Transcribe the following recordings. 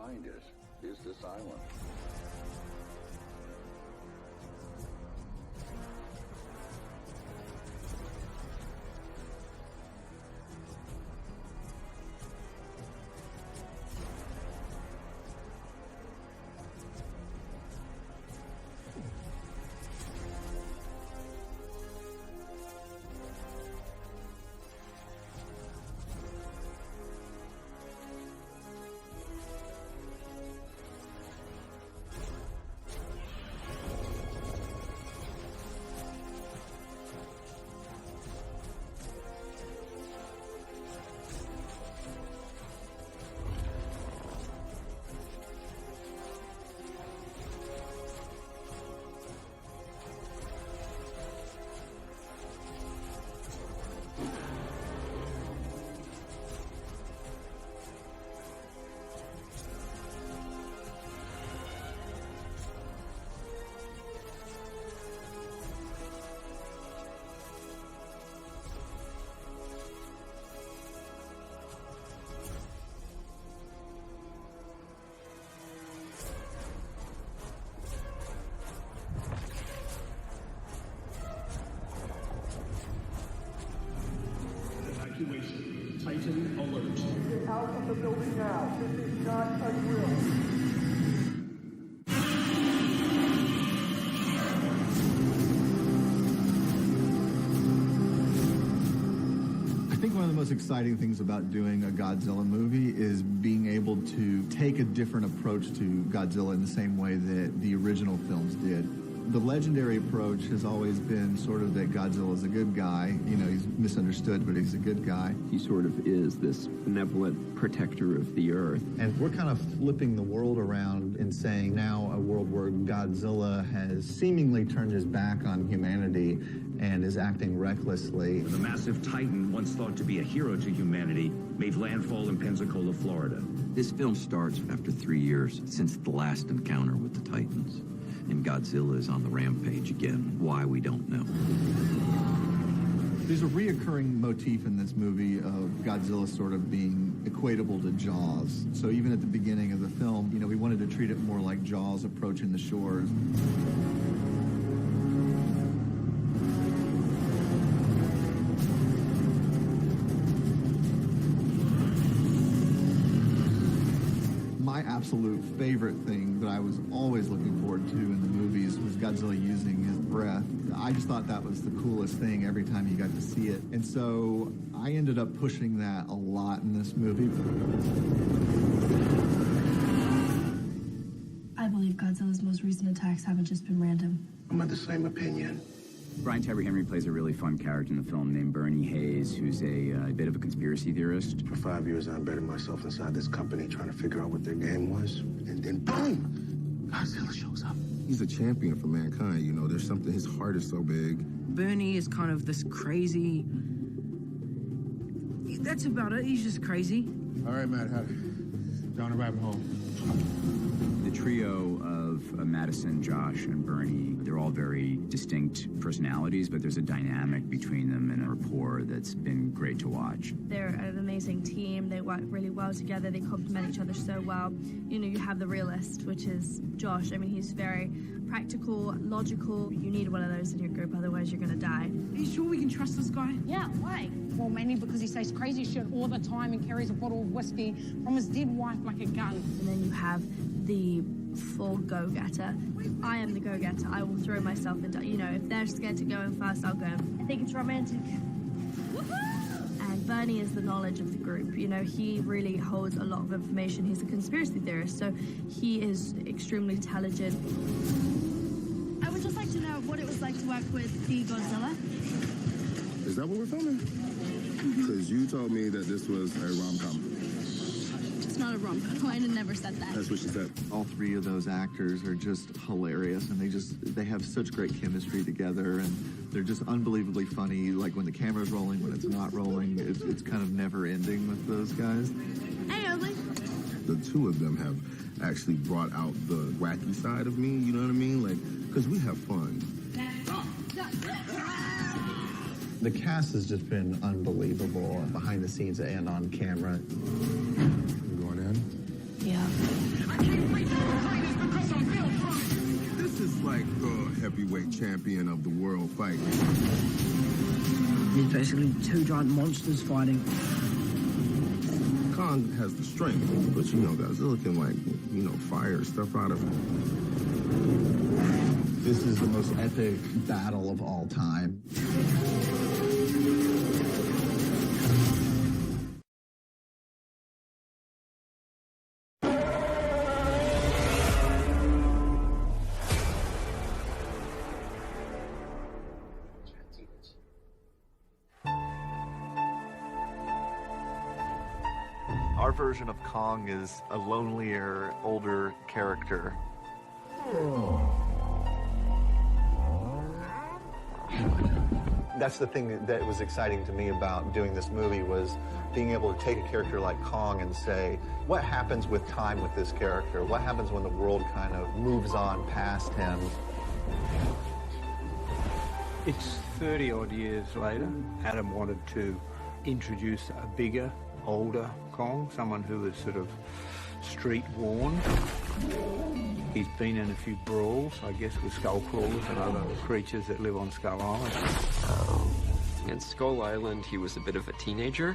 behind us is this island. Titan alert. Get out of the building now. This is not a drill. I think one of the most exciting things about doing a Godzilla movie is being able to take a different approach to Godzilla in the same way that the original films did. The legendary approach has always been sort of that Godzilla's a good guy. You know, he's misunderstood, but he's a good guy. He sort of is this benevolent protector of the Earth. And we're kind of flipping the world around and saying now a world where Godzilla has seemingly turned his back on humanity and is acting recklessly. The massive Titan, once thought to be a hero to humanity, made landfall in Pensacola, Florida. This film starts after 3 years since the last encounter with the Titans. And Godzilla is on the rampage again. Why, we don't know. There's a reoccurring motif in this movie of Godzilla sort of being equatable to Jaws. So even at the beginning of the film, you know, we wanted to treat it more like Jaws approaching the shores. My absolute favorite thing that I was always looking forward to in the movies was Godzilla using his breath. I just thought that was the coolest thing every time you got to see it. And so I ended up pushing that a lot in this movie. I believe Godzilla's most recent attacks haven't just been random. I'm of the same opinion. Brian Tyree Henry plays a really fun character in the film named Bernie Hayes, who's a bit of a conspiracy theorist. For 5 years, I embedded myself inside this company trying to figure out what their game was. And then, boom, Godzilla shows up. He's a champion for mankind, you know. There's something, his heart is so big. Bernie is kind of this crazy... That's about it. He's just crazy. All right, Matt, down the rabbit hole. The trio of Madison, Josh, and Bernie, they're all very distinct personalities, but there's a dynamic between them and a rapport that's been great to watch. They're an amazing team. They work really well together. They complement each other so well. You know, you have the realist, which is Josh. I mean, he's very practical, logical. You need one of those in your group, otherwise you're gonna die. Are you sure we can trust this guy? Yeah, why? Well, mainly because he says crazy shit all the time and carries a bottle of whiskey from his dead wife like a gun. And then you have the full go-getter. I am the go-getter. I will throw myself into, you know, if they're scared to go in first, I'll go. I think it's romantic. And Bernie is the knowledge of the group. You know, he really holds a lot of information. He's a conspiracy theorist, so he is extremely intelligent. I would just like to know what it was like to work with the Godzilla. Is that what we're filming? Because you told me that this was a rom-com. It's not a rom-com. I never said that. That's what she said. All three of those actors are just hilarious, and they have such great chemistry together, and they're just unbelievably funny. Like when the camera's rolling, when it's not rolling, it's kind of never ending with those guys. Hey, Oakley. The two of them have actually brought out the wacky side of me, you know what I mean? Like, because we have fun. The cast has just been unbelievable behind the scenes and on camera. You going in? Yeah. heavyweight champion of the world fight. It's basically two giant monsters fighting. Kong has the strength, but you know, Godzilla can, like, you know, fire stuff out of him. This is the most epic battle of all time. Our version of Kong is a lonelier, older character. That's the thing that was exciting to me about doing this movie, was being able to take a character like Kong and say, what happens with time with this character? What happens when the world kind of moves on past him? It's 30-odd years later. Adam wanted to introduce a bigger, older Kong, someone who was sort of street-worn. He's been in a few brawls, I guess, with skull crawlers and other creatures that live on Skull Island. In Skull Island, he was a bit of a teenager.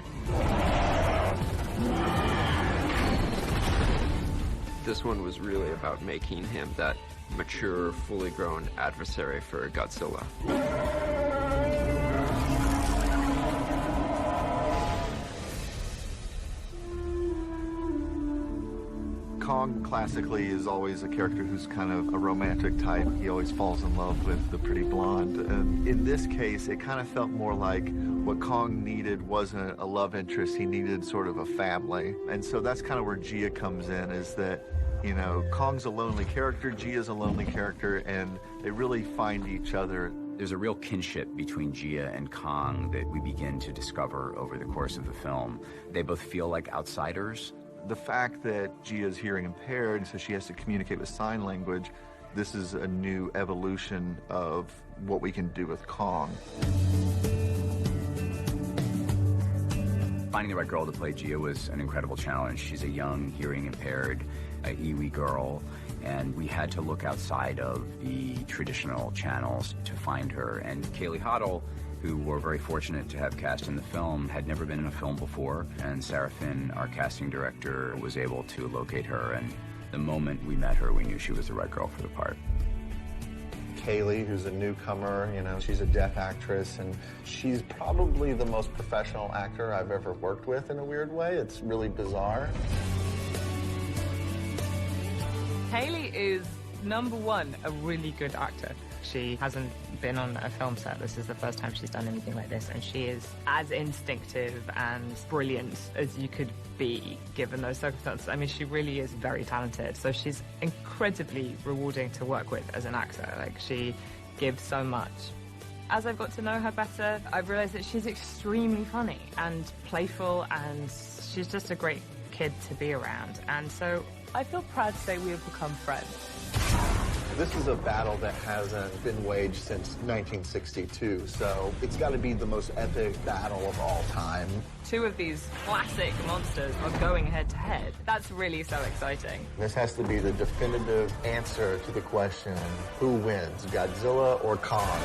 This one was really about making him that mature, fully grown adversary for Godzilla. Kong classically is always a character who's kind of a romantic type. He always falls in love with the pretty blonde. And in this case, it kind of felt more like what Kong needed wasn't a love interest. He needed sort of a family. And so that's kind of where Gia comes in, is that, you know, Kong's a lonely character, Gia's a lonely character, and they really find each other. There's a real kinship between Gia and Kong that we begin to discover over the course of the film. They both feel like outsiders. The fact that Gia's hearing impaired, so she has to communicate with sign language, this is a new evolution of what we can do with Kong. Finding the right girl to play Gia was an incredible challenge. She's a young, hearing-impaired Iwi girl, and we had to look outside of the traditional channels to find her. And Kaylee Hoddle, who we're very fortunate to have cast in the film, had never been in a film before, and Sarah Finn, our casting director, was able to locate her, and the moment we met her, we knew she was the right girl for the part. Kaylee, who's a newcomer, you know, she's a deaf actress, and she's probably the most professional actor I've ever worked with in a weird way. It's really bizarre. Kaylee is, number one, a really good actor. She hasn't been on a film set. This is the first time she's done anything like this, and she is as instinctive and brilliant as you could be given those circumstances. I mean, she really is very talented, so she's incredibly rewarding to work with as an actor. Like, she gives so much. As I've got to know her better, I've realized that she's extremely funny and playful, and she's just a great kid to be around. And so I feel proud to say we have become friends. This is a battle that hasn't been waged since 1962, so it's got to be the most epic battle of all time. Two of these classic monsters are going head to head. That's really so exciting. This has to be the definitive answer to the question, who wins, Godzilla or Kong?